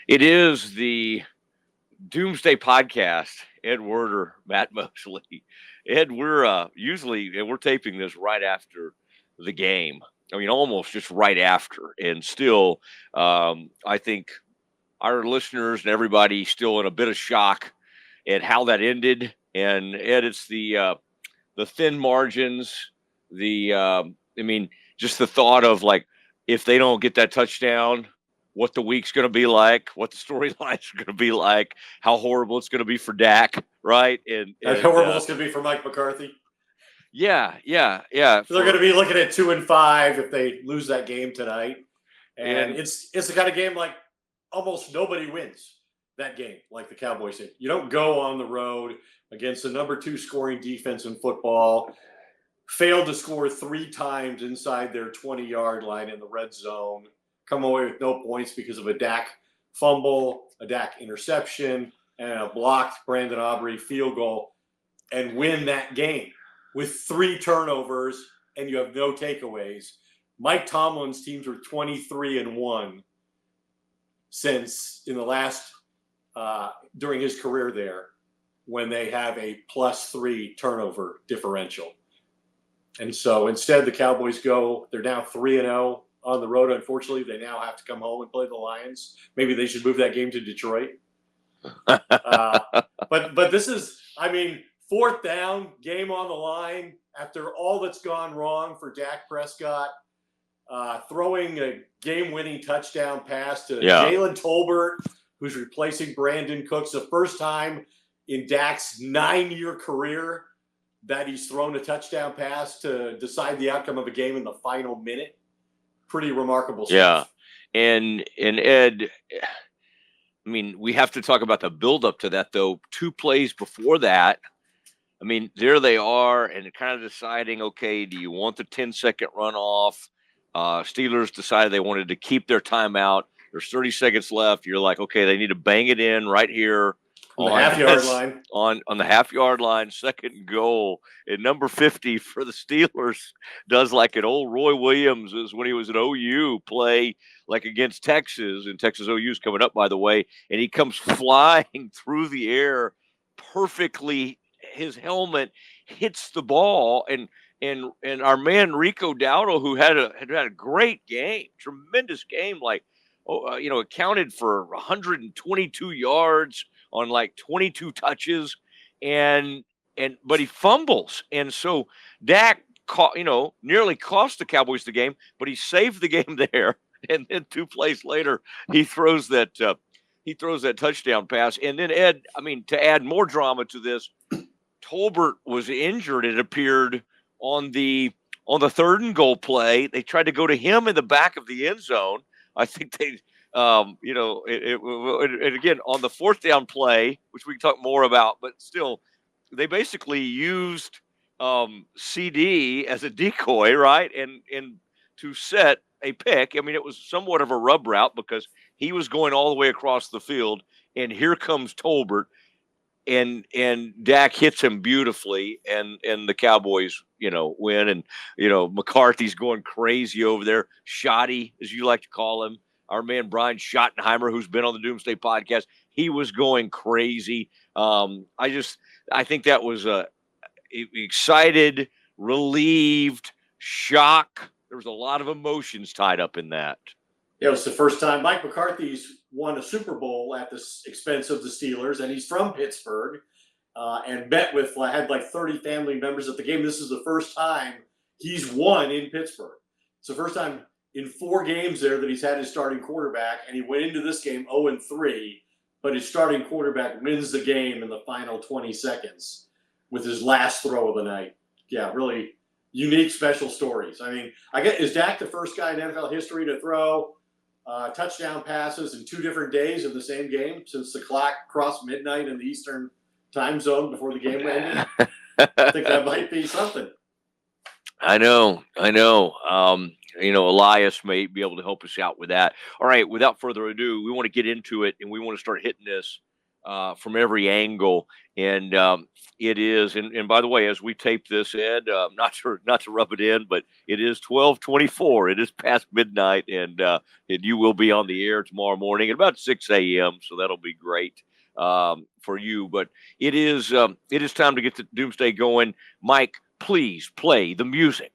It is the Doomsday Podcast. Ed Werder, Matt Mosley. Ed, we're taping this right after the game. I mean, almost just right after, and still, I think our listeners and everybody still in a bit of shock at how that ended. And Ed, it's the thin margins. I mean, just the thought of like if they don't get that touchdown, what the week's going to be like, what the storylines are going to be like, how horrible it's going to be for Dak, right? How horrible it's going to be for Mike McCarthy. Yeah. They're going to be looking at 2-5 if they lose that game tonight, and it's the kind of game like almost nobody wins that game like the Cowboys did. You don't go on the road against the number 2 scoring defense in football, fail to score 3 times inside their 20-yard line in the red zone, come away with no points because of a Dak fumble, a Dak interception, and a blocked Brandon Aubrey field goal, and win that game with 3 turnovers and you have no takeaways. Mike Tomlin's teams were 23-1 since in the last during his career there, when they have a +3 turnover differential. And so instead the Cowboys they're now 3-0 on the road. Unfortunately, they now have to come home and play the Lions. Maybe they should move that game to Detroit. But this is, I mean, 4th down, game on the line after all that's gone wrong for Dak Prescott, throwing a game-winning touchdown pass to Jalen Tolbert, who's replacing Brandon Cooks. The first time in Dak's 9-year career that he's thrown a touchdown pass to decide the outcome of a game in the final minute. Pretty remarkable stuff. Yeah. And Ed, I mean, we have to talk about the build-up to that, though. 2 plays before that, I mean, there they are, and kind of deciding, okay, do you want the 10-second runoff? Steelers decided they wanted to keep their timeout. There's 30 seconds left. You're like, okay, they need to bang it in right here on the half-yard line. On the half-yard line, 2nd goal. And number 50 for the Steelers does like an old Roy Williams is when he was at OU play like against Texas, and Texas OU's coming up, by the way, and he comes flying through the air perfectly. His helmet hits the ball, and our man Rico Dowdle, who had a great game, tremendous game, like accounted for 122 yards on like 22 touches, but he fumbles, and so Dak nearly cost the Cowboys the game, but he saved the game there, and then 2 plays later he throws that touchdown pass, and then Ed, I mean, to add more drama to this, Tolbert was injured. It appeared on the 3rd and goal play. They tried to go to him in the back of the end zone. I think they, and again on the 4th down play, which we can talk more about, but still, they basically used CD as a decoy, right, and to set a pick. I mean, it was somewhat of a rub route because he was going all the way across the field, and here comes Tolbert. And Dak hits him beautifully, and the Cowboys, win. And McCarthy's going crazy over there. Shotty, as you like to call him, our man Brian Schottenheimer, who's been on the Doomsday Podcast, he was going crazy. I think that was excited, relieved, shock. There was a lot of emotions tied up in that. It was the first time Mike McCarthy's won a Super Bowl at the expense of the Steelers, and he's from Pittsburgh, and had like 30 family members at the game. This is the first time he's won in Pittsburgh. It's the first time in 4 games there that he's had his starting quarterback, and he went into this game 0-3, but his starting quarterback wins the game in the final 20 seconds with his last throw of the night. Yeah, really unique, special stories. I mean, is Dak the first guy in NFL history to throw touchdown passes in 2 different days in the same game since the clock crossed midnight in the Eastern time zone before the game ended? I think that might be something. I know. Elias may be able to help us out with that. All right, without further ado, we want to get into it, and we want to start hitting this from every angle. And it is, and by the way, as we tape this, Ed, not to rub it in, but it is 12:24. It is past midnight, and you will be on the air tomorrow morning at about 6 a.m. So that'll be great for you. But it is time to get the Doomsday going. Mike, please play the music.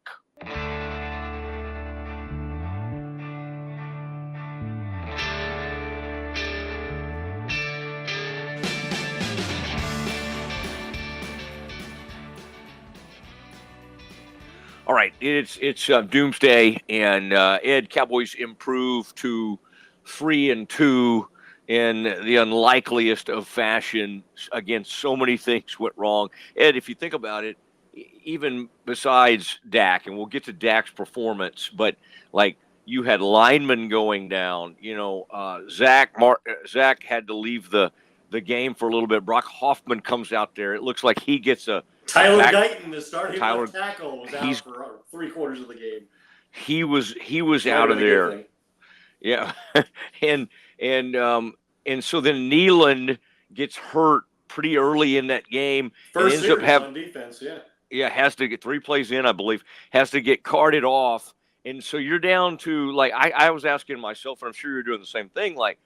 All right, it's Doomsday, and Ed, Cowboys improve to 3-2 in the unlikeliest of fashion. Again, so many things went wrong. Ed, if you think about it, even besides Dak, and we'll get to Dak's performance, but like you had linemen going down. Zach had to leave the game for a little bit. Brock Hoffman comes out there. It looks like he gets a Tyler Guyton, the starting left tackle, was out for 3/4 of the game. He was out of there. Yeah, and so then Nealon gets hurt pretty early in that game. First and ends up having on defense, has to get 3 plays in, I believe, has to get carted off, and so you're down to like I was asking myself, and I'm sure you're doing the same thing. Like,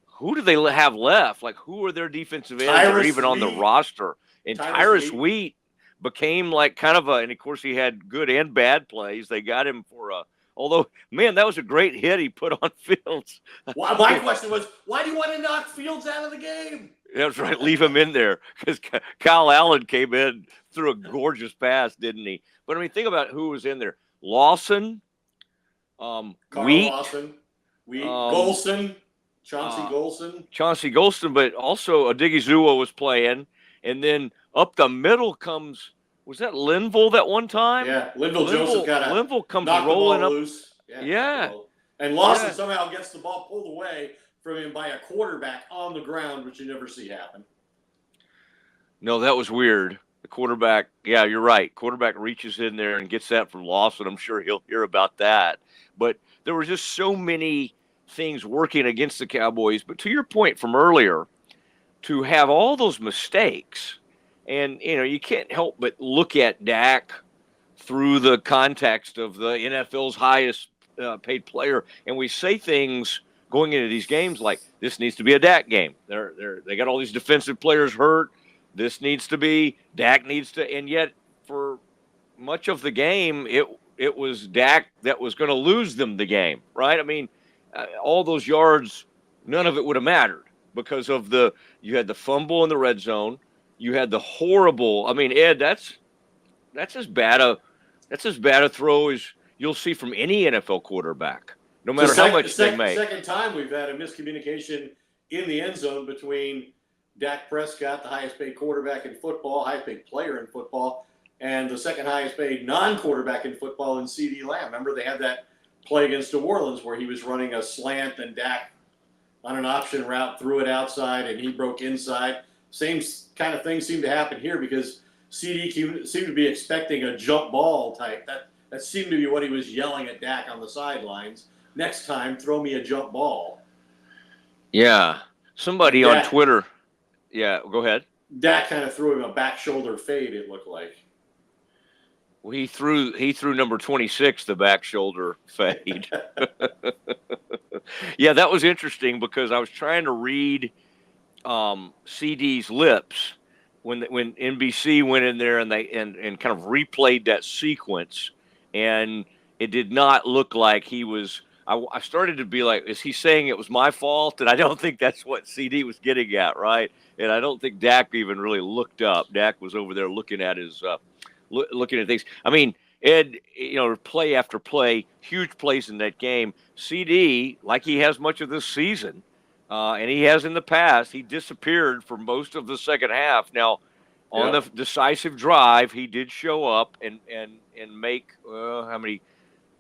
who do they have left? Like, who are their defensive ends that are even on the roster? And Tyrus Wheat became like kind of and of course he had good and bad plays. They got him for although, man, that was a great hit he put on Fields. Well, my question was, why do you want to knock Fields out of the game? That's right. Leave him in there because Kyle Allen came in, threw a gorgeous pass, didn't he? But I mean, think about who was in there. Lawson, Wheat, Lawson, Golson, Chauncey Golston, but also Odigizua was playing. And then up the middle comes, was that Linville that one time? Yeah, Joseph comes rolling up. Loose. Yeah. And Lawson somehow gets the ball pulled away from him by a quarterback on the ground, which you never see happen. No, that was weird. The quarterback, yeah, you're right. Quarterback reaches in there and gets that from Lawson. I'm sure he'll hear about that. But there were just so many things working against the Cowboys. But to your point from earlier, to have all those mistakes, and you can't help but look at Dak through the context of the NFL's highest paid player, and we say things going into these games like this needs to be a Dak game. They got all these defensive players hurt. This needs to be Dak needs to, and yet for much of the game, it was Dak that was going to lose them the game, right? I mean, all those yards, none of it would have mattered because of you had the fumble in the red zone. You had the horrible. I mean, Ed, that's as bad a throw as you'll see from any NFL quarterback, no matter how much they make. Second time we've had a miscommunication in the end zone between Dak Prescott, the highest paid quarterback in football, highest paid player in football, and the second highest paid non-quarterback in football in CeeDee Lamb. Remember they had that play against New Orleans where he was running a slant and Dak on an option route threw it outside and he broke inside. Same kind of thing seemed to happen here because CD seemed to be expecting a jump ball type. That seemed to be what he was yelling at Dak on the sidelines. Next time, throw me a jump ball. Yeah. Somebody on Twitter. Yeah, go ahead. Dak kind of threw him a back shoulder fade, it looked like. Well, he threw number 26 the back shoulder fade. Yeah, that was interesting because I was trying to read CD's lips when NBC went in there and they and kind of replayed that sequence, and it did not look like he was. I started to be like, is he saying it was my fault? And I don't think that's what CD was getting at, right? And I don't think Dak even really looked up. Dak was over there looking at his looking at things. I mean, Ed, play after play, huge plays in that game. CD, like he has much of this season, and he has in the past, he disappeared for most of the second half. Now, on the decisive drive, he did show up and make how many?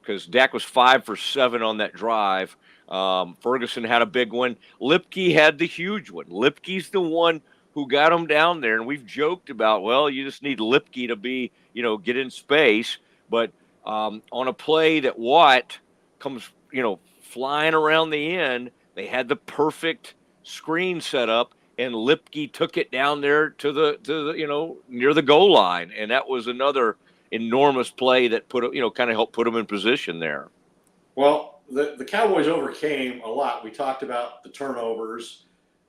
Because Dak was 5 for 7 on that drive. Ferguson had a big one. Lipke had the huge one. Lipke's the one who got him down there, and we've joked about, well, you just need Lipke to be, get in space. But on a play that Watt comes, flying around the end, they had the perfect screen set up, and Lipke took it down there to the near the goal line, and that was another enormous play that kind of helped put them in position there. Well, the Cowboys overcame a lot. We talked about the turnovers,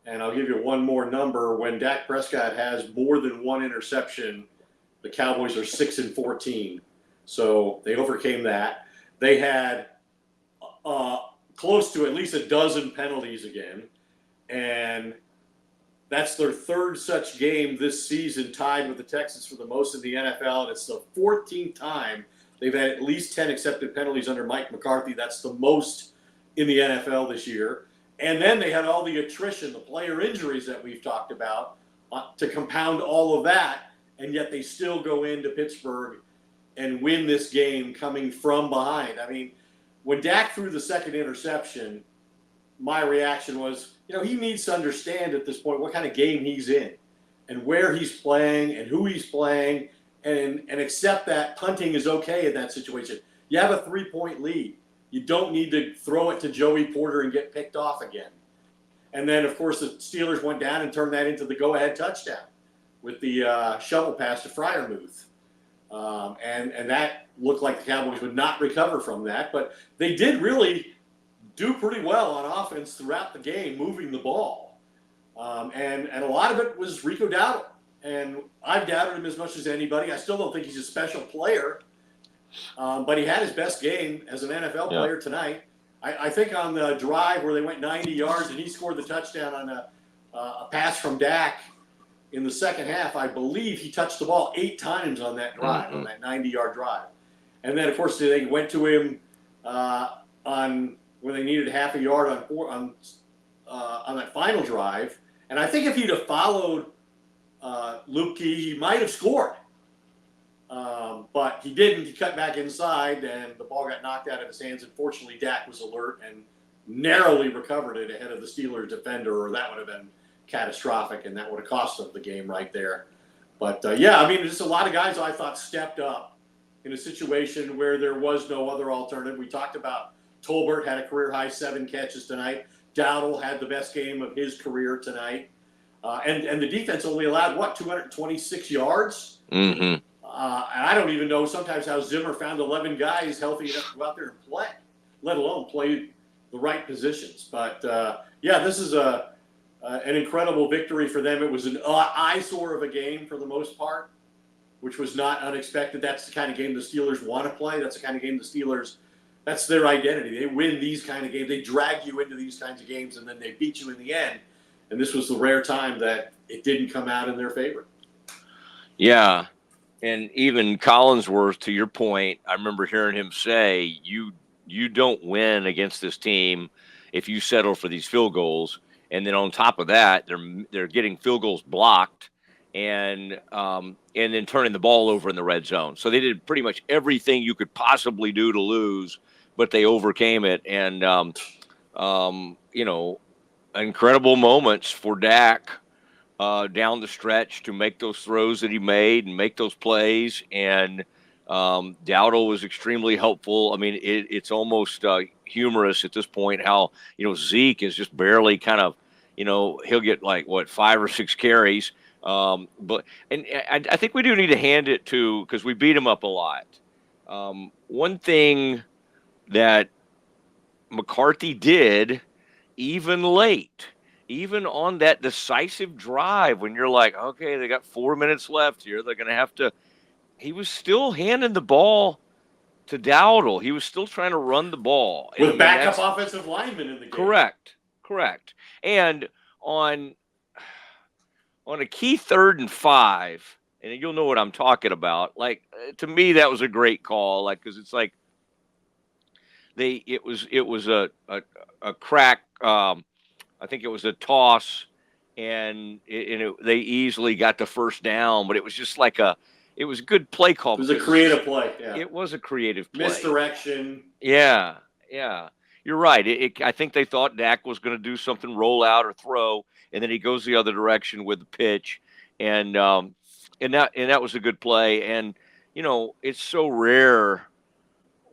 and I'll give you one more number. When Dak Prescott has more than one interception, the Cowboys are 6-14. So they overcame that. They had close to at least a dozen penalties again, and that's their third such game this season, tied with the Texans for the most in the NFL, and it's the 14th time they've had at least 10 accepted penalties under Mike McCarthy. That's the most in the NFL this year. And then they had all the attrition, the player injuries that we've talked about to compound all of that, and yet they still go into Pittsburgh and win this game coming from behind. I mean, when Dak threw the second interception, my reaction was, he needs to understand at this point what kind of game he's in and where he's playing and who he's playing, and accept that punting is okay in that situation. You have a 3-point lead. You don't need to throw it to Joey Porter and get picked off again. And then, of course, the Steelers went down and turned that into the go-ahead touchdown with the shovel pass to Freiermuth. And that looked like the Cowboys would not recover from that. But they did really do pretty well on offense throughout the game, moving the ball. And a lot of it was Rico Dowdle. And I've doubted him as much as anybody. I still don't think he's a special player. But he had his best game as an NFL player tonight. I think on the drive where they went 90 yards and he scored the touchdown on a pass from Dak in the second half, I believe he touched the ball 8 times on that drive, on that 90-yard drive. And then, of course, they went to him on when they needed half a yard on that final drive. And I think if he'd have followed Lupke, he might have scored. But he didn't. He cut back inside, and the ball got knocked out of his hands. And fortunately, Dak was alert and narrowly recovered it ahead of the Steelers defender, or that would have been catastrophic, and that would have cost them the game right there. But, just a lot of guys I thought stepped up in a situation where there was no other alternative. We talked about Tolbert had a career-high 7 catches tonight. Dowdle had the best game of his career tonight. And the defense only allowed, 226 yards? Mm-hmm. And I don't even know sometimes how Zimmer found 11 guys healthy enough to go out there and play, let alone play the right positions. But, this is an incredible victory for them. It was an eyesore of a game for the most part, which was not unexpected. That's the kind of game the Steelers want to play. That's the kind of game the Steelers, that's their identity. They win these kind of games. They drag you into these kinds of games, and then they beat you in the end. And this was the rare time that it didn't come out in their favor. Yeah. And even Collinsworth, to your point, I remember hearing him say, you don't win against this team if you settle for these field goals. And then on top of that, they're getting field goals blocked and then turning the ball over in the red zone. So they did pretty much everything you could possibly do to lose, but they overcame it. And incredible moments for Dak down the stretch to make those throws that he made and make those plays. And Dowdle was extremely helpful. I mean, it's almost humorous at this point how, Zeke is just barely kind of, he'll get 5 or 6 carries. But I think we do need to hand it to, because we beat him up a lot. One thing that McCarthy did, even late, even on that decisive drive when you're like, okay, they got 4 minutes left here, they're going to have to, he was still handing the ball to Dowdle. He was still trying to run the ball. With backup offensive linemen in the game. Correct. And on a key 3rd and 5, and you'll know what I'm talking about, to me, that was a great call, because it's like it was a crack, I think it was a toss, and they easily got the first down, but it was just it was a good play call. It was a creative play. Yeah. It was a creative play. Misdirection. Yeah. You're right. I think they thought Dak was going to do something, roll out or throw, and then he goes the other direction with the pitch, and that was a good play. And it's so rare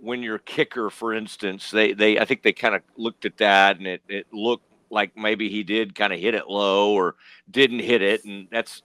when your kicker, for instance, I think they kind of looked at that, and it looked like maybe he did kind of hit it low or didn't hit it, and that's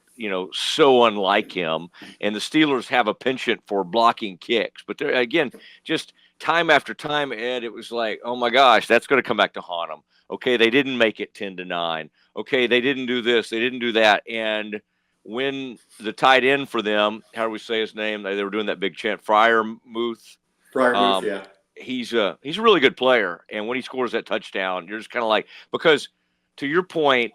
so unlike him. And the Steelers have a penchant for blocking kicks, but there again, just time after time, Ed, it was like, oh my gosh, that's going to come back to haunt them. Okay, they didn't make it 10-9. Okay, they didn't do this, they didn't do that, and when the tight end for them, how do we say his name? They were doing that big chant, Fryermuth. Yeah. He's a really good player, and when he scores that touchdown, you're just kind of like, because to your point,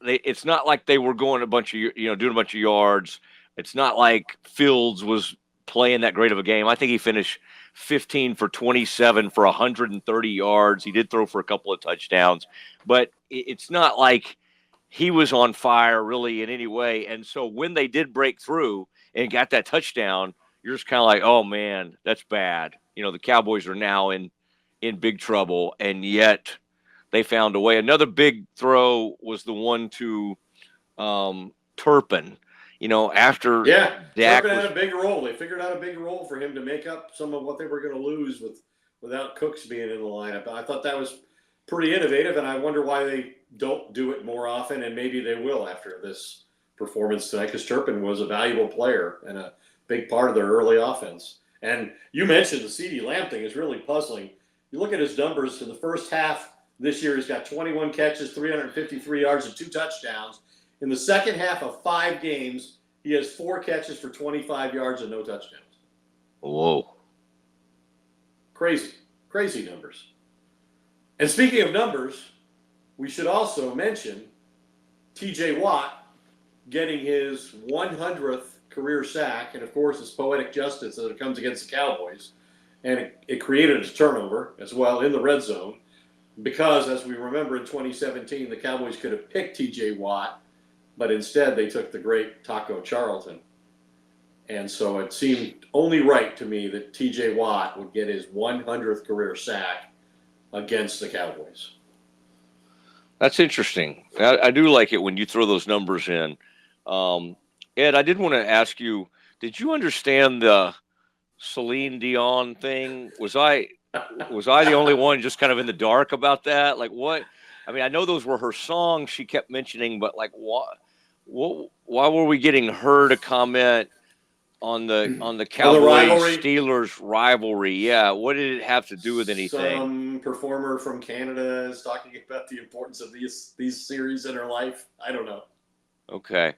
it's not like they were going a bunch of doing a bunch of yards. It's not like Fields was playing that great of a game. I think he finished 15 for 27 for 130 yards. He did throw for a couple of touchdowns, but it's not like he was on fire really in any way. And so when they did break through and got that touchdown, you're just kind of like, oh man, that's bad. The Cowboys are now in big trouble, and yet they found a way. Another big throw was the one to Turpin. After Dak had a big role. They figured out a big role for him to make up some of what they were going to lose without Cooks being in the lineup. I thought that was pretty innovative, and I wonder why they don't do it more often, and maybe they will after this performance tonight, because Turpin was a valuable player and a big part of their early offense. And you mentioned the CeeDee Lamb thing is really puzzling. You look at his numbers in the first half this year, he's got 21 catches, 353 yards, and 2 touchdowns. In the second half of 5 games, he has 4 catches for 25 yards and no touchdowns. Whoa. Crazy numbers. And speaking of numbers, we should also mention TJ Watt getting his 100th career sack, and of course it's poetic justice that it comes against the Cowboys, and it created a turnover as well in the red zone, because as we remember in 2017 the Cowboys could have picked TJ Watt, but instead they took the great Taco Charlton, and so it seemed only right to me that TJ Watt would get his 100th career sack against the Cowboys. That's interesting. I do like it when you throw those numbers in. Ed, I did want to ask you, did you understand the Celine Dion thing? Was I the only one just kind of in the dark about that? Like what? I mean, I know those were her songs she kept mentioning, but like why were we getting her to comment on the Cowboys Steelers rivalry? Yeah, what did it have to do with anything? Some performer from Canada is talking about the importance of these series in her life. I don't know. Okay.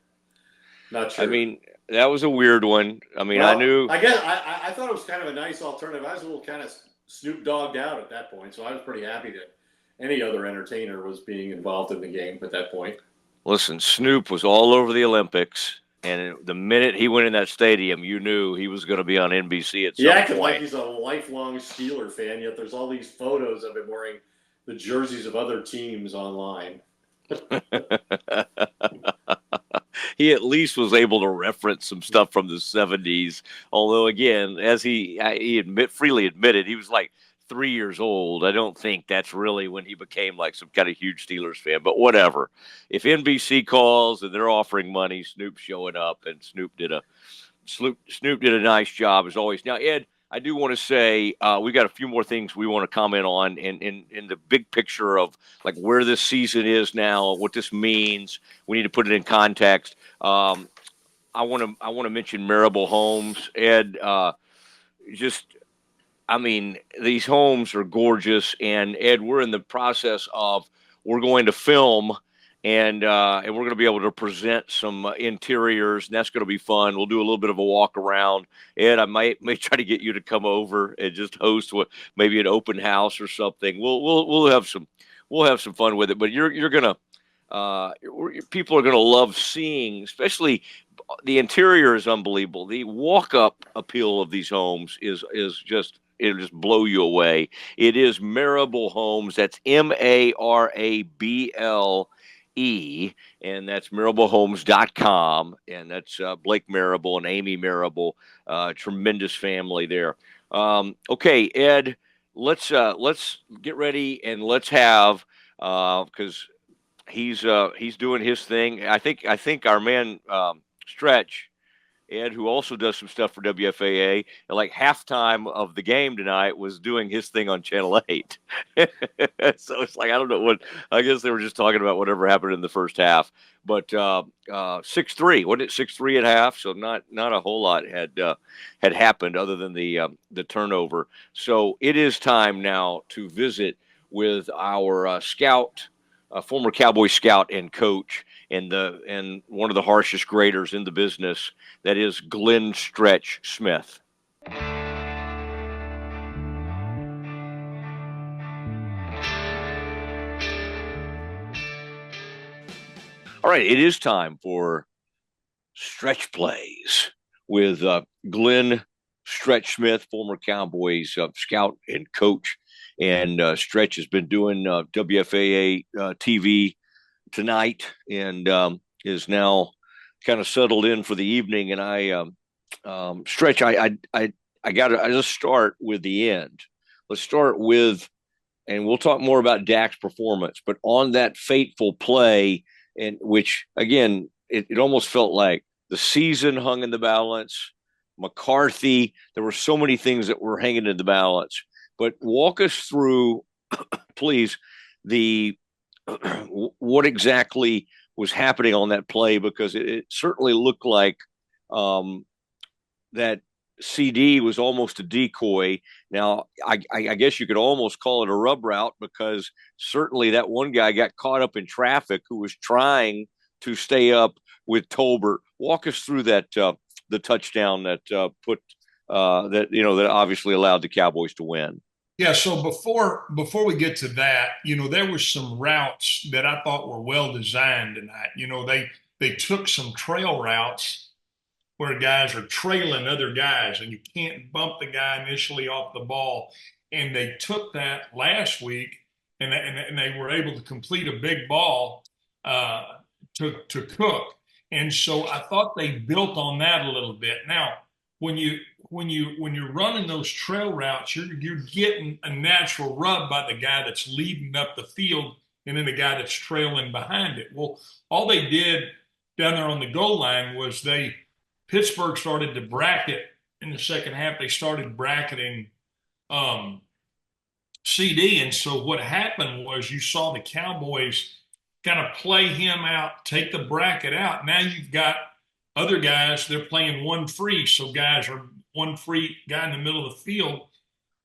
Not sure. I mean, that was a weird one. I mean, I knew. I guess I thought it was kind of a nice alternative. I was a little kind of Snoop Dogged out at that point, so I was pretty happy that any other entertainer was being involved in the game at that point. Listen, Snoop was all over the Olympics, and the minute he went in that stadium, you knew he was going to be on NBC at some point. He acted like he's a lifelong Steeler fan, yet there's all these photos of him wearing the jerseys of other teams online. He at least was able to reference some stuff from the 70s. Although, again, as he freely admitted, he was like 3 years old. I don't think that's really when he became like some kind of huge Steelers fan. But whatever. If NBC calls and they're offering money, Snoop's showing up, and Snoop did a nice job as always. Now, Ed, I do want to say we got a few more things we want to comment on in the big picture of like where this season is now, what this means. We need to put it in context. I want to mention Marable Homes, Ed. I mean, these homes are gorgeous, and Ed, we're in the process of we're going to film. And we're going to be able to present some interiors, and that's going to be fun. We'll do a little bit of a walk around. Ed, I may try to get you to come over and just host maybe an open house or something. We'll have some fun with it. But you're gonna people are gonna love seeing, especially the interior is unbelievable. The walk up appeal of these homes is just. It'll just blow you away. It is Marable Homes. That's MARABLE. And that's marablehomes.com, and that's Blake Marable and Amy Marable, tremendous family there. Okay, Ed, let's get ready and let's have because he's doing his thing. I think our man Stretch Ed, who also does some stuff for WFAA, and like halftime of the game tonight was doing his thing on Channel 8. So it's like, I don't know what, I guess they were just talking about whatever happened in the first half. But 6-3, wasn't it 6-3 at half? So not a whole lot had happened other than the turnover. So it is time now to visit with our scout, former Cowboy scout and coach, and one of the harshest graders in the business. That is Glenn Stretch Smith. All right, it is time for Stretch Plays with Glenn Stretch Smith, former Cowboys scout and coach. And Stretch has been doing WFAA TV tonight and is now kind of settled in for the evening. And Stretch, I got to just start with the end. Let's start with, and we'll talk more about Dak's performance, but on that fateful play, and which again, it almost felt like the season hung in the balance. McCarthy, there were so many things that were hanging in the balance. But walk us through, please, what exactly was happening on that play, because it certainly looked like that CD was almost a decoy. Now, I guess you could almost call it a rub route, because certainly that one guy got caught up in traffic who was trying to stay up with Tolbert. Walk us through that the touchdown that that obviously allowed the Cowboys to win. Yeah, so before we get to that, there were some routes that I thought were well designed tonight. They took some trail routes where guys are trailing other guys and you can't bump the guy initially off the ball. And they took that last week and they were able to complete a big ball to Cook. And so I thought they built on that a little bit. Now, when you're running those trail routes, you're getting a natural rub by the guy that's leading up the field and then the guy that's trailing behind it. Well, all they did down there on the goal line was Pittsburgh started to bracket in the second half. They started bracketing CD, and so what happened was you saw the Cowboys kind of play him out, take the bracket out. Now you've got other guys, they're playing one free. So guys are one free guy in the middle of the field,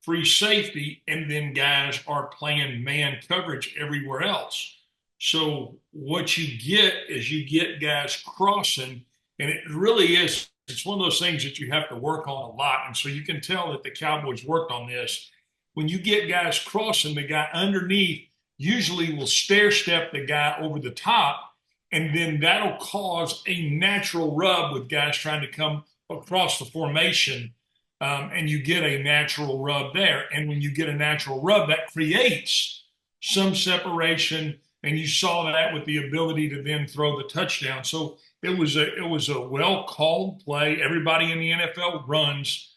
free safety, and then guys are playing man coverage everywhere else. So what you get guys crossing, and it really is, it's one of those things that you have to work on a lot. And so you can tell that the Cowboys worked on this. When you get guys crossing, the guy underneath usually will stair step the guy over the top, and then that'll cause a natural rub with guys trying to come across the formation, and you get a natural rub there. And when you get a natural rub, that creates some separation, and you saw that with the ability to then throw the touchdown. So it was a well-called play. Everybody in the NFL runs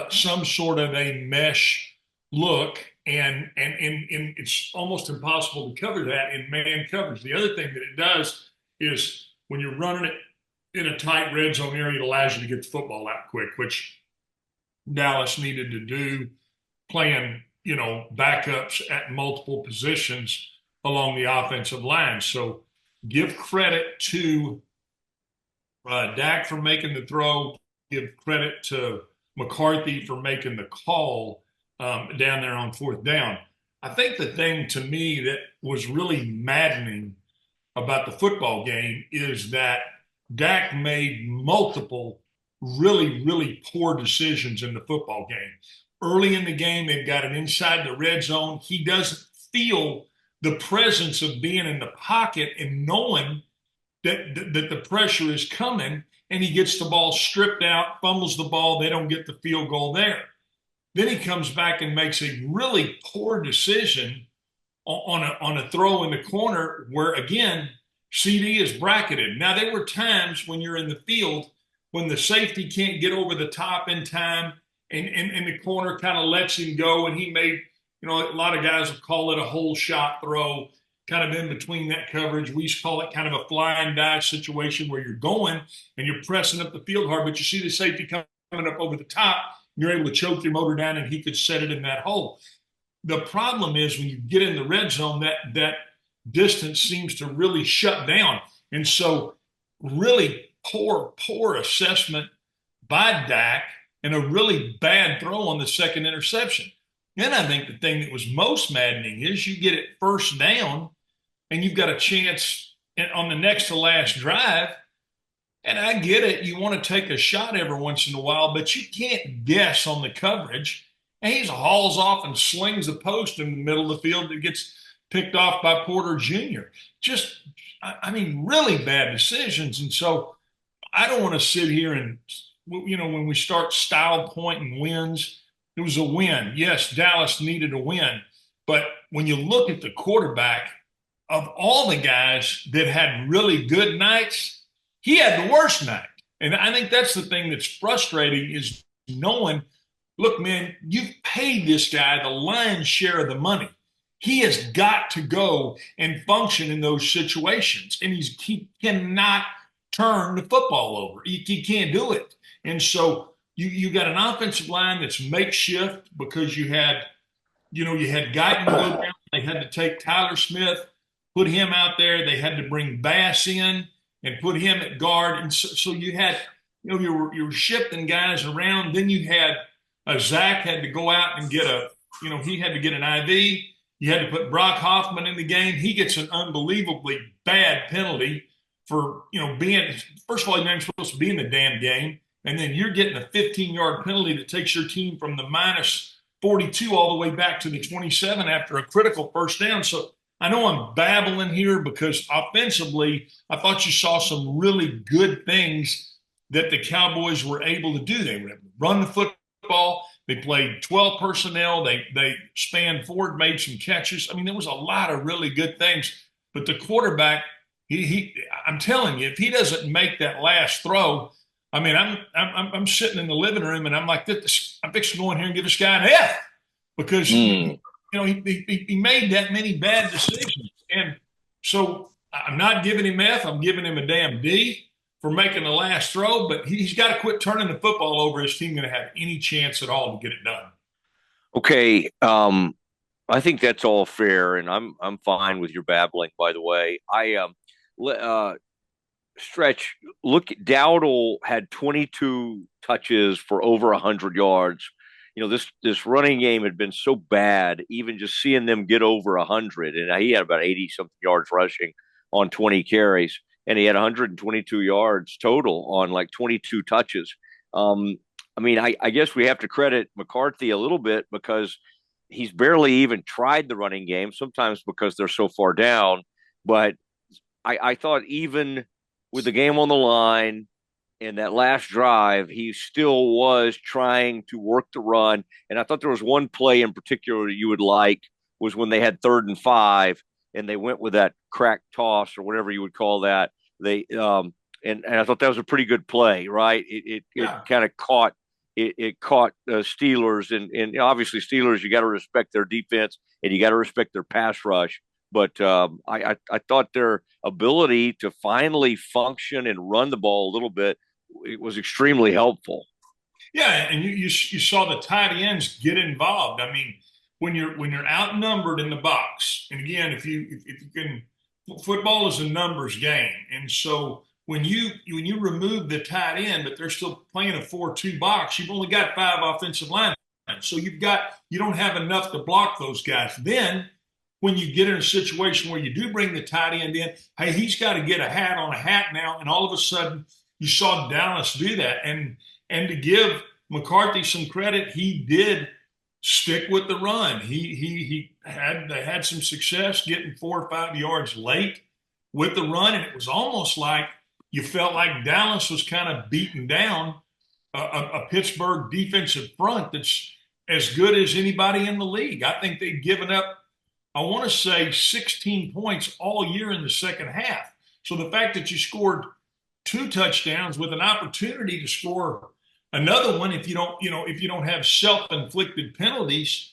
some sort of a mesh look, and it's almost impossible to cover that in man coverage. The other thing that it does is when you're running it in a tight red zone area, it allows you to get the football out quick, which Dallas needed to do, playing, backups at multiple positions along the offensive line. So give credit to Dak for making the throw. Give credit to McCarthy for making the call down there on fourth down. I think the thing to me that was really maddening about the football game is that Dak made multiple really, really poor decisions in the football game. Early in the game, they've got it inside the red zone. He doesn't feel the presence of being in the pocket and knowing that the pressure is coming, and he gets the ball stripped out, fumbles the ball. They don't get the field goal there. Then he comes back and makes a really poor decision on a throw in the corner where, again, CD is bracketed. Now, there were times when you're in the field when the safety can't get over the top in time, and the corner kind of lets him go, and he made, a lot of guys will call it a hole shot throw. kind of in between that coverage. We used to call it kind of a fly and die situation where you're going and you're pressing up the field hard, but you see the safety coming up over the top, you're able to choke your motor down, and he could set it in that hole. The problem is when you get in the red zone, that distance seems to really shut down. And so really poor assessment by Dak and a really bad throw on the second interception. Then I think the thing that was most maddening is you get it first down and you've got a chance on the next to last drive. And I get it. You want to take a shot every once in a while, but you can't guess on the coverage. And he hauls off and slings the post in the middle of the field that gets picked off by Porter Jr. Just, I mean, really bad decisions. And so I don't want to sit here and, when we start style pointing wins, it was a win. Yes, Dallas needed a win. But when you look at the quarterback, of all the guys that had really good nights, he had the worst night. And I think that's the thing that's frustrating is knowing, look, man, you've paid this guy the lion's share of the money. He has got to go and function in those situations. And he cannot turn the football over. He can't do it. And so you got an offensive line that's makeshift because you had Guyton go down. They had to take Tyler Smith, put him out there. They had to bring Bass in and put him at guard. And so you had, you were shifting guys around. Then you had Zach had to go out and get he had to get an IV. You had to put Brock Hoffman in the game. He gets an unbelievably bad penalty for, being, first of all, you're not supposed to be in the damn game. And then you're getting a 15-yard penalty that takes your team from the minus 42 all the way back to the 27 after a critical first down. So I know I'm babbling here because offensively, I thought you saw some really good things that the Cowboys were able to do. They were able to run the football. They played 12 personnel. They spanned forward, made some catches. I mean, there was a lot of really good things. But the quarterback, I'm telling you, if he doesn't make that last throw, I mean, I'm sitting in the living room and I'm like, I'm fixing to go in here and give this guy an F because he made that many bad decisions. And so I'm not giving him F. I'm giving him a damn D for making the last throw, but he's got to quit turning the football over. His team going to have any chance at all to get it done. Okay, I think that's all fair, and I'm fine with your babbling. By the way, Stretch. Look, Dowdle had 22 touches for over 100 yards. This running game had been so bad. Even just seeing them get over 100, and he had about 80 something yards rushing on 20 carries. And he had 122 yards total on like 22 touches. I guess we have to credit McCarthy a little bit because he's barely even tried the running game, sometimes because they're so far down. But I thought even with the game on the line and that last drive, he still was trying to work the run. And I thought there was one play in particular you would like was when they had 3rd and 5 and they went with that crack toss or whatever you would call that. And I thought that was a pretty good play, right? It kind of caught Steelers, and obviously Steelers, you got to respect their defense and you got to respect their pass rush. But I thought their ability to finally function and run the ball a little bit, it was extremely helpful. Yeah, and you saw the tight ends get involved. I mean, when you're outnumbered in the box, and again, if you can, football is a numbers game, and so when you remove the tight end, but they're still playing a 4-2 box, you've only got 5 offensive linemen, so you don't have enough to block those guys. Then when you get in a situation where you do bring the tight end in, hey, he's got to get a hat on a hat now, and all of a sudden you saw Dallas do that, and to give McCarthy some credit, he did stick with the run. They had some success getting 4 or 5 yards late with the run, and it was almost like you felt like Dallas was kind of beating down a Pittsburgh defensive front that's as good as anybody in the league. I think they'd given up, I want to say, 16 points all year in the second half. So the fact that you scored 2 touchdowns with an opportunity to score another one, if you don't have self-inflicted penalties,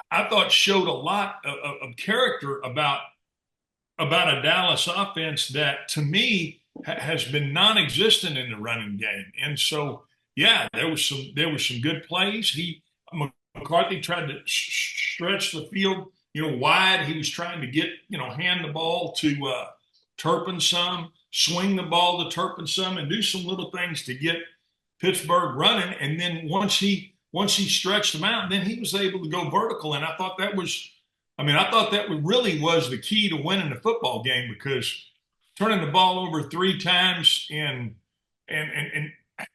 I thought showed a lot of character about about a Dallas offense that, to me, has been non-existent in the running game. And so, yeah, there was some good plays. McCarthy tried to stretch the field, wide. He was trying to get, hand the ball to Turpin some, swing the ball to Turpin some, and do some little things to get Pittsburgh running. And then once he stretched them out, then he was able to go vertical. And I thought that really was the key to winning the football game, because turning the ball over 3 times and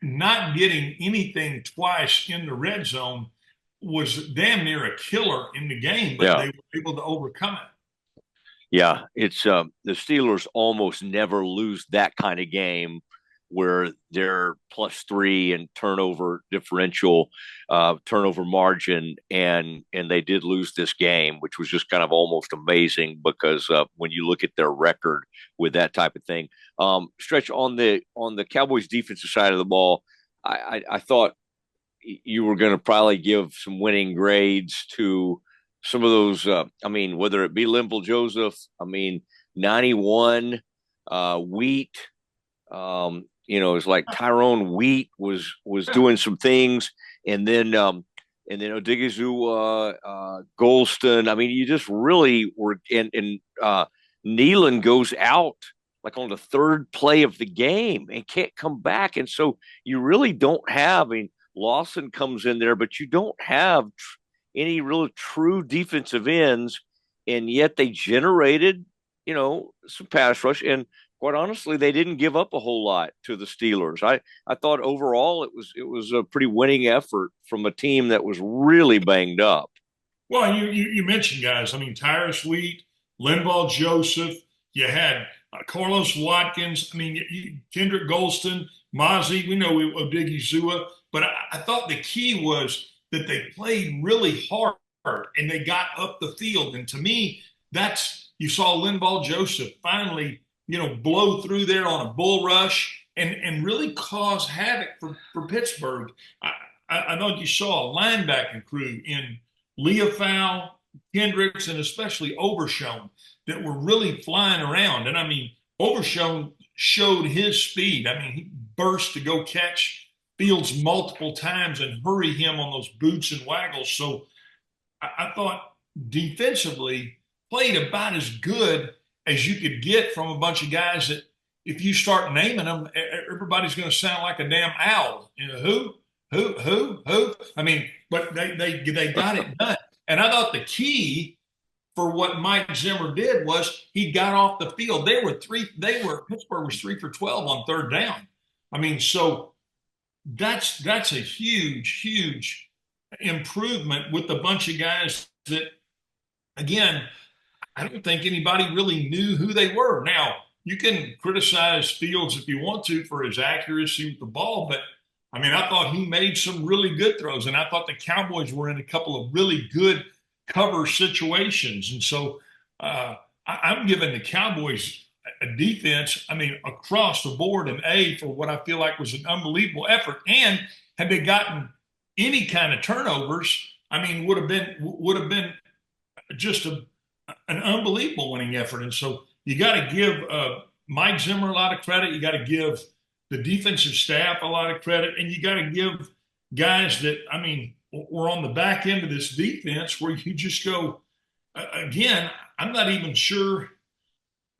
not getting anything twice in the red zone was damn near a killer in the game, but they were able to overcome it. Yeah, it's the Steelers almost never lose that kind of game where they're +3 and turnover differential, turnover margin, and they did lose this game, which was just kind of almost amazing, because when you look at their record with that type of thing. Stretch, on the Cowboys defensive side of the ball, I thought you were going to probably give some winning grades to some of those. Whether it be Linval Joseph, 91, Wheat. It's like Tyrone Wheat was doing some things, and then Odighizu, Golston. You just really were, and Nealon goes out like on the 3rd play of the game and can't come back, and so you really don't have. Lawson comes in there, but you don't have any real true defensive ends, and yet they generated, some pass rush. And quite honestly, they didn't give up a whole lot to the Steelers. I thought overall it was a pretty winning effort from a team that was really banged up. Well, you mentioned guys. Tyrus Wheat, Linval Joseph. You had Carlos Watkins. Kendrick Golston, Mozzie. We know Odighizu. But I thought the key was that they played really hard and they got up the field. And to me, you saw Linval Joseph finally, blow through there on a bull rush and really cause havoc for Pittsburgh. I thought you saw a linebacking crew in Leofow, Kendricks, and especially Overshown that were really flying around. And Overshown showed his speed. He burst to go catch Fields multiple times and hurry him on those boots and waggles. So I thought defensively played about as good as you could get from a bunch of guys that, if you start naming them, everybody's going to sound like a damn owl. Who? But they got it done. And I thought the key for what Mike Zimmer did was he got off the field. Pittsburgh was 3 for 12 on 3rd down. So that's a huge improvement with a bunch of guys that, again, I don't think anybody really knew who they were. Now, you can criticize Fields if you want to for his accuracy with the ball, but I thought he made some really good throws, and I thought the Cowboys were in a couple of really good cover situations. And so I'm giving the Cowboys a defense, across the board, an A for what I feel like was an unbelievable effort. And had they gotten any kind of turnovers, would have been just an unbelievable winning effort. And so you got to give Mike Zimmer a lot of credit. You got to give the defensive staff a lot of credit, and you got to give guys that were on the back end of this defense, where you just go, again, I'm not even sure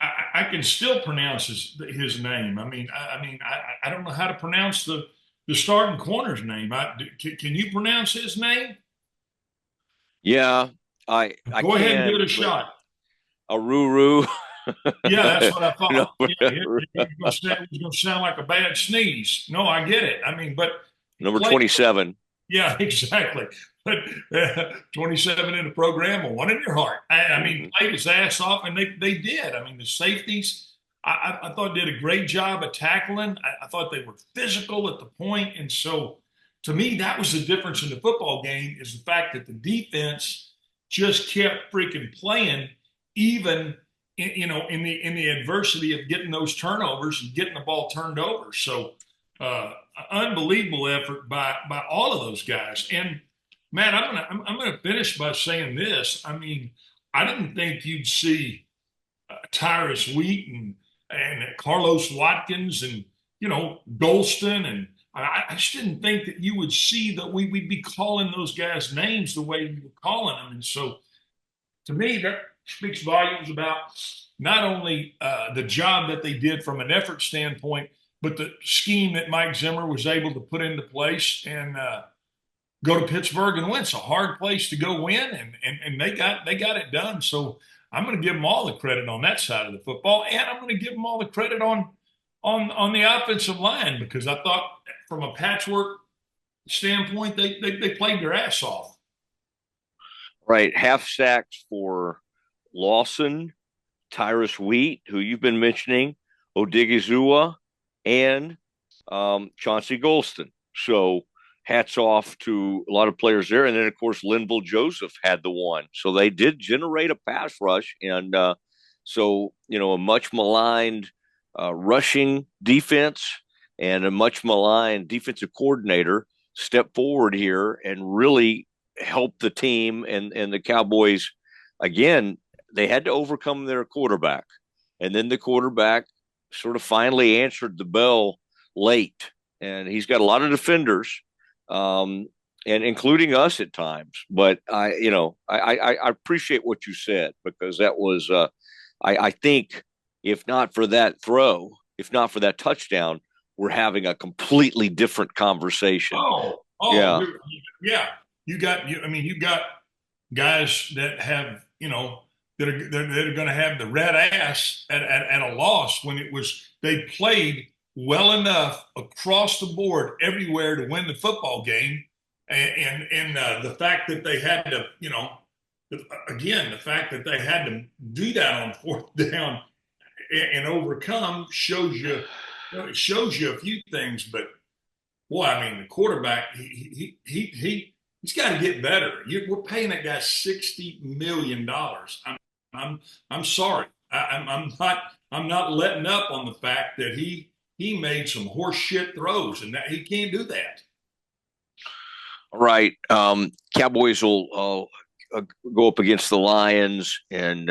I can still pronounce his name. I don't know how to pronounce the starting corner's name. Can you pronounce his name? Yeah, I go ahead and give it a shot. Aruru. Yeah, that's what I thought. It was going to sound like a bad sneeze. No, I get it. But number 27. Yeah, exactly. But 27 in the program, and 1 in your heart. Played his ass off, and they did. The safeties, I thought, did a great job of tackling. I thought they were physical at the point. And so, to me, that was the difference in the football game, is the fact that the defense just kept freaking playing, even in the adversity of getting those turnovers and getting the ball turned over. So, unbelievable effort by all of those guys. And Matt, I'm gonna finish by saying this. I didn't think you'd see Tyrus Wheat and Carlos Watkins and Golston, and I just didn't think that you would see that we'd be calling those guys names the way we were calling them. And so to me, that speaks volumes about not only the job that they did from an effort standpoint, but the scheme that Mike Zimmer was able to put into place and go to Pittsburgh and win. It's a hard place to go win, and they got it done. So I'm going to give them all the credit on that side of the football, and I'm going to give them all the credit on the offensive line, because I thought from a patchwork standpoint they played their ass off. Right, half sacks for Lawson, Tyrus Wheat, who you've been mentioning, Odigizua, and Chauncey Golston. So hats off to a lot of players there. And then, of course, Linville Joseph had the one. So they did generate a pass rush. And so, a much maligned rushing defense and a much maligned defensive coordinator stepped forward here and really helped the team and the Cowboys. Again, they had to overcome their quarterback. And then the quarterback sort of finally answered the bell late. And he's got a lot of defenders, and including us at times. But I appreciate what you said, because that was, I think, if not for that throw, if not for that touchdown, we're having a completely different conversation. Yeah. You got guys that have, that are going to have the red ass at a loss when they played well enough across the board everywhere to win the football game. And the fact that they had to, the fact that they had to do that on fourth down and overcome shows you a few things. But boy, the quarterback, he's got to get better. We're paying that guy $60 million. I'm sorry. I'm not letting up on the fact that he made some horse shit throws, and that he can't do that. Right. Cowboys will go up against the Lions, and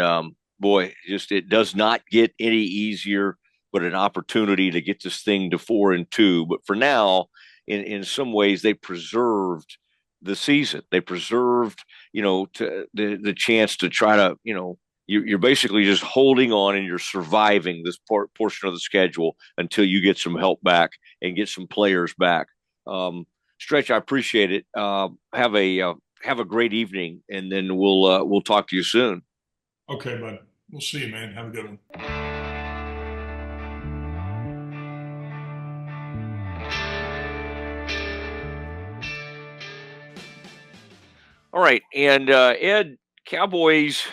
boy, it does not get any easier, but an opportunity to get this thing to 4-2. But for now, in some ways, they preserved the season. They preserved, the chance to try to, you're basically just holding on and you're surviving this portion of the schedule until you get some help back and get some players back. Stretch, I appreciate it. Have a great evening, and then we'll talk to you soon. Okay, bud. We'll see you, man. Have a good one. All right, and Ed, Cowboys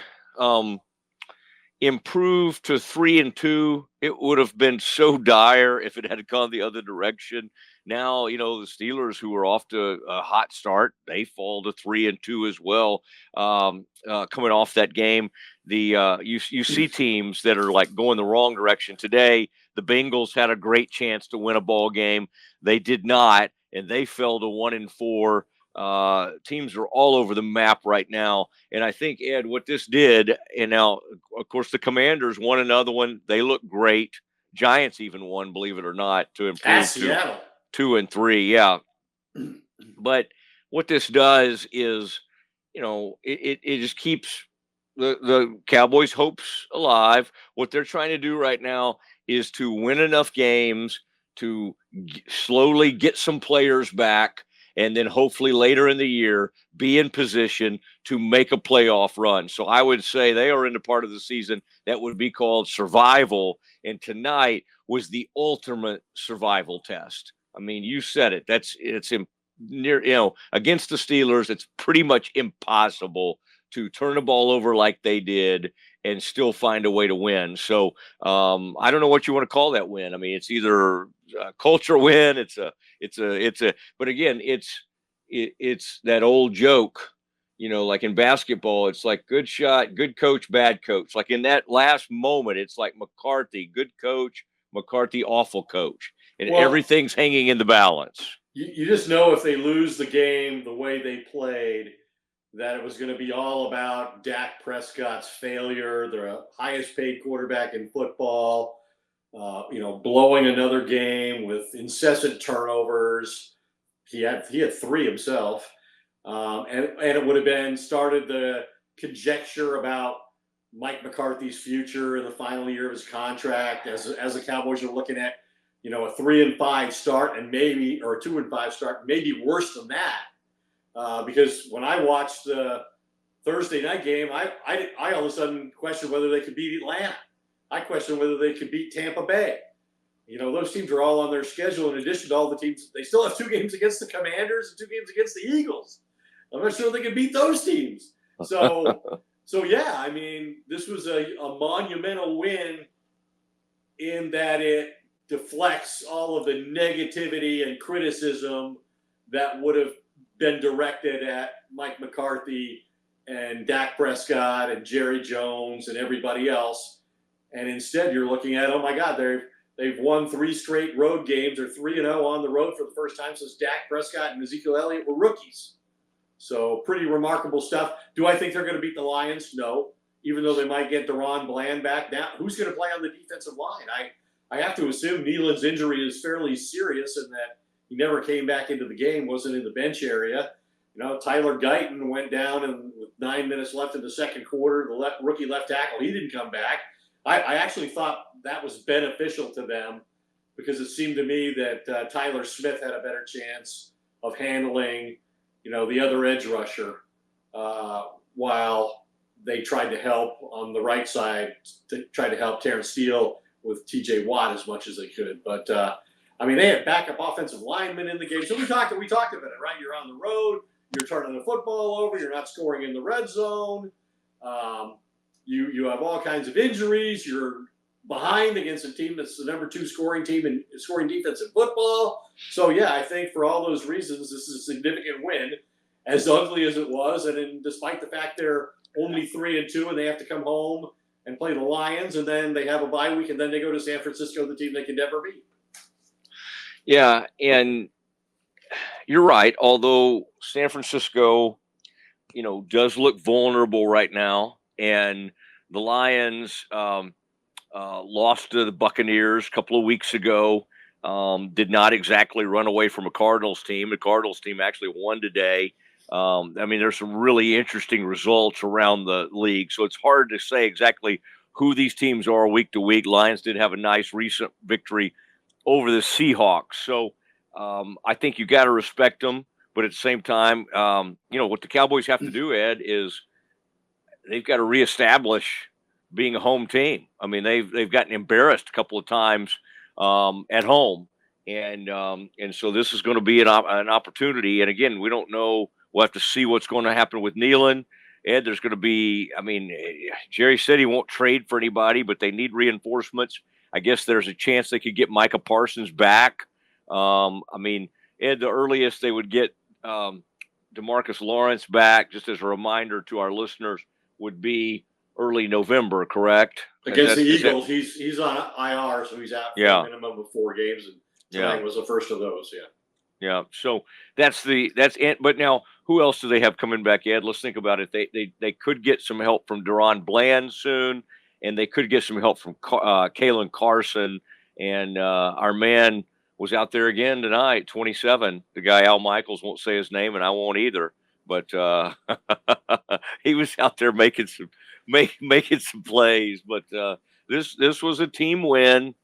improved to 3-2. It would have been so dire if it had gone the other direction. Now, the Steelers, who were off to a hot start, they fall to 3-2 as well. Coming off that game, you see teams that are like going the wrong direction today. The Bengals had a great chance to win a ball game. They did not, and they fell to 1-4. Teams are all over the map right now. And I think, Ed, what this did, and now, of course, the Commanders won another one. They look great. Giants even won, believe it or not, to improve to 2-3. Yeah. But what this does is, it just keeps the Cowboys' hopes alive. What they're trying to do right now is to win enough games to slowly get some players back, and then hopefully later in the year be in position to make a playoff run. So I would say they are in the part of the season that would be called survival, and tonight was the ultimate survival test. You said it. It's near, against the Steelers, it's pretty much impossible to turn the ball over like they did and still find a way to win. So I don't know what you want to call that win. It's either a culture win. But again, it's that old joke, like in basketball, it's like good shot, good coach, bad coach. Like in that last moment, it's like McCarthy, good coach, McCarthy, awful coach. And everything's hanging in the balance. You just know if they lose the game the way they played, that it was going to be all about Dak Prescott's failure, the highest paid quarterback in football, blowing another game with incessant turnovers. He had 3 himself, and it would have been started the conjecture about Mike McCarthy's future in the final year of his contract, as the Cowboys are looking at, a 3-5 start and maybe, or a 2-5 start, maybe worse than that. Because when I watched the Thursday night game, I all of a sudden questioned whether they could beat Atlanta. I questioned whether they could beat Tampa Bay. Those teams are all on their schedule in addition to all the teams. They still have 2 games against the Commanders and 2 games against the Eagles. I'm not sure they can beat those teams. So yeah, I mean, this was a monumental win in that it deflects all of the negativity and criticism that would have been directed at Mike McCarthy and Dak Prescott and Jerry Jones and everybody else. And instead you're looking at, oh my God, they've won 3 straight road games. They're 3-0 on the road for the first time since Dak Prescott and Ezekiel Elliott were rookies. So pretty remarkable stuff. Do I think they're going to beat the Lions? No. Even though they might get Deron Bland back. Now, who's going to play on the defensive line? I have to assume Nealon's injury is fairly serious in that he never came back into the game, wasn't in the bench area. Tyler Guyton went down and with 9 minutes left in the second quarter, the rookie left tackle, he didn't come back. I actually thought that was beneficial to them because it seemed to me that Tyler Smith had a better chance of handling the other edge rusher, while they tried to help on the right side to try to help Terrence Steele with TJ Watt as much as they could. But they had backup offensive linemen in the game. So we talked about it, right? You're on the road, you're turning the football over, you're not scoring in the red zone. You have all kinds of injuries. You're behind against a team that's the number 2 scoring team and scoring defense in football. So yeah, I think for all those reasons, this is a significant win, as ugly as it was. And despite the fact they're only 3-2 and they have to come home and play the Lions, and then they have a bye week, and then they go to San Francisco, the team they can never beat. Yeah, and you're right. Although San Francisco, does look vulnerable right now, and the Lions lost to the Buccaneers a couple of weeks ago. Did not exactly run away from a Cardinals team. The Cardinals team actually won today. There's some really interesting results around the league, so it's hard to say exactly who these teams are week to week. Lions did have a nice recent victory over the Seahawks, so I think you got to respect them. But at the same time, what the Cowboys have to do, Ed, is they've got to reestablish being a home team. They've gotten embarrassed a couple of times at home, and so this is going to be an opportunity. And again, we don't know. We'll have to see what's going to happen with Nealon. Ed, there's going to be. Jerry said he won't trade for anybody, but they need reinforcements. I guess there's a chance they could get Micah Parsons back. Ed, the earliest they would get DeMarcus Lawrence back, just as a reminder to our listeners, would be early November, correct? Against the Eagles, he's on IR, so he's out for a minimum of 4 games, and tonight was the first of those. Yeah. So that's it. But now, who else do they have coming back, Ed? Let's think about it. They could get some help from Deron Bland soon, and they could get some help from Kalen Carson. And our man was out there again tonight, 27. The guy Al Michaels won't say his name, and I won't either. But he was out there making some plays. But this was a team win,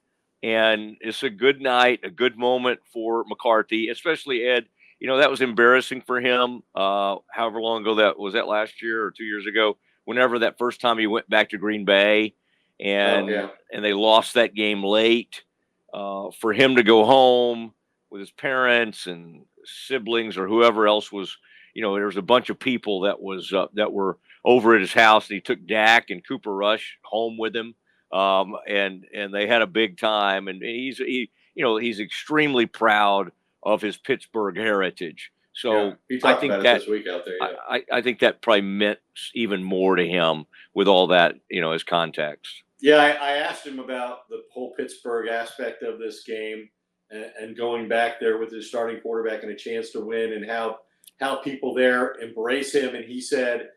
and it's a good night, a good moment for McCarthy, especially Ed. That was embarrassing for him. However long ago that was, that last year or 2 years ago, whenever that first time he went back to Green Bay, and they lost that game late. For him to go home with his parents and siblings or whoever else was, there was a bunch of people that were over at his house, and he took Dak and Cooper Rush home with him, and they had a big time. And he's extremely proud of his Pittsburgh heritage. So he talked about it this week out there. I think that probably meant even more to him with all that, his context. Yeah, I asked him about the whole Pittsburgh aspect of this game and going back there with his starting quarterback and a chance to win, and how how people there embrace him. And he said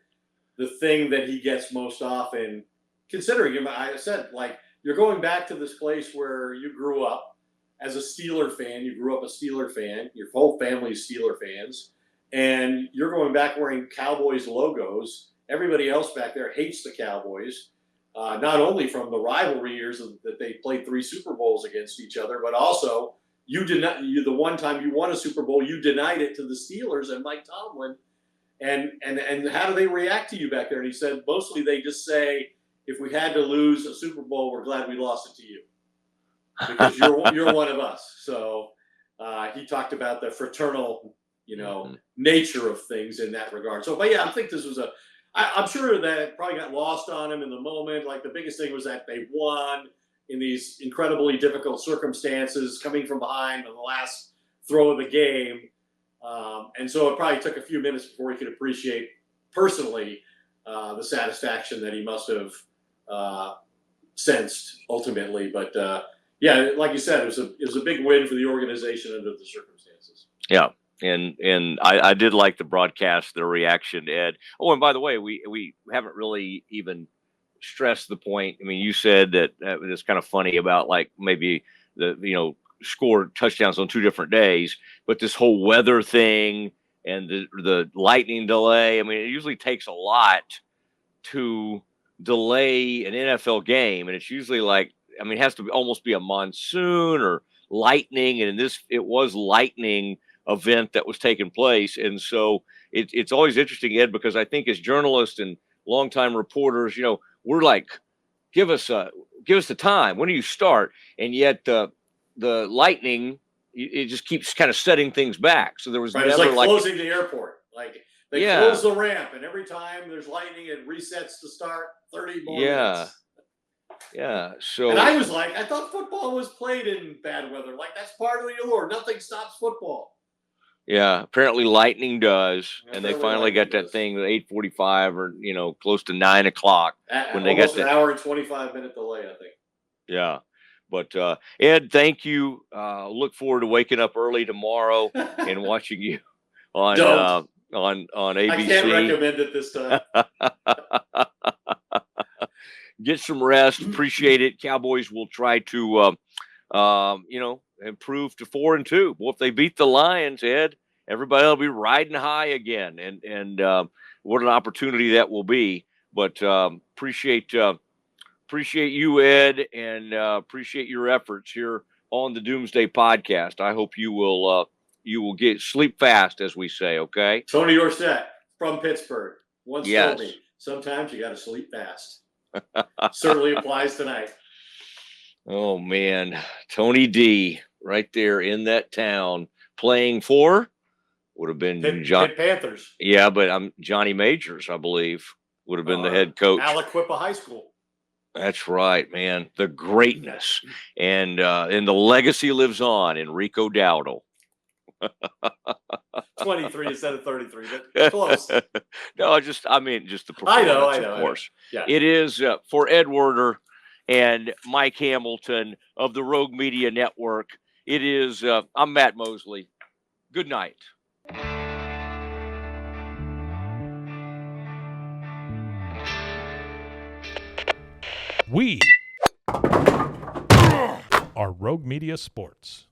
the thing that he gets most often, considering him, I said, like, you're going back to this place where you grew up as a Steeler fan. You grew up a Steeler fan. Your whole family is Steeler fans. And you're going back wearing Cowboys logos. Everybody else back there hates the Cowboys, not only from the rivalry years that they played 3 Super Bowls against each other, but also the one time you won a Super Bowl, you denied it to the Steelers and Mike Tomlin. And how do they react to you back there? And he said, mostly they just say, if we had to lose a Super Bowl, we're glad we lost it to you because you're one of us. So he talked about the fraternal, nature of things in that regard. So, but yeah, I think this was I'm sure that it probably got lost on him in the moment. Like the biggest thing was that they won in these incredibly difficult circumstances, coming from behind on the last throw of the game. And so it probably took a few minutes before he could appreciate personally the satisfaction that he must have sensed ultimately. But yeah, like you said, it was a big win for the organization under the circumstances. Yeah. And I did like the broadcast, their reaction, Ed. Oh, and by the way, we haven't really even stressed the point. I mean, you said that it's kind of funny about like maybe scored touchdowns on 2 different days, but this whole weather thing and the lightning delay. I mean, it usually takes a lot to delay an NFL game, and it's usually like, I mean, it has to almost be a monsoon or lightning, and it was lightning event that was taking place. And so it's always interesting, Ed, because I think as journalists and longtime reporters, we're like, give us the time. When do you start? And yet the lightning, it just keeps kind of setting things back. So there was right, never it's like closing the airport. Like they close the ramp, and every time there's lightning, it resets to start 30 more minutes. Yeah. So, and I was like, I thought football was played in bad weather. Like that's part of the allure. Nothing stops football. Yeah, apparently lightning does, and they finally got that thing at 8:45 or close to 9 o'clock when they got an hour and 25-minute delay, I think. Yeah, but Ed, thank you. Look forward to waking up early tomorrow and watching you on ABC. I can't recommend it this time. Get some rest. Appreciate it. Cowboys will try to improve to 4-2. Well, if they beat the Lions, Ed, everybody will be riding high again, and what an opportunity that will be. But appreciate you, Ed, and appreciate your efforts here on the Doomsday Podcast. I hope you will get sleep fast, as we say. Okay, Tony Dorsett from Pittsburgh once yes. told me, sometimes you got to sleep fast. Certainly applies tonight. Oh man, Tony D, right there in that town, playing for would have been Pitt Panthers. Yeah, but Johnny Majors, I believe, would have been the head coach. Aliquippa High School. That's right, man. The greatness and the legacy lives on in Rico Dowdle. 23 instead of 33, but close. No, just the performance. I know, of course. Yeah. It is for Ed Werder and Mike Hamilton of the Rogue Media Network. It is. I'm Matt Mosley. Good night. We are Rogue Media Sports.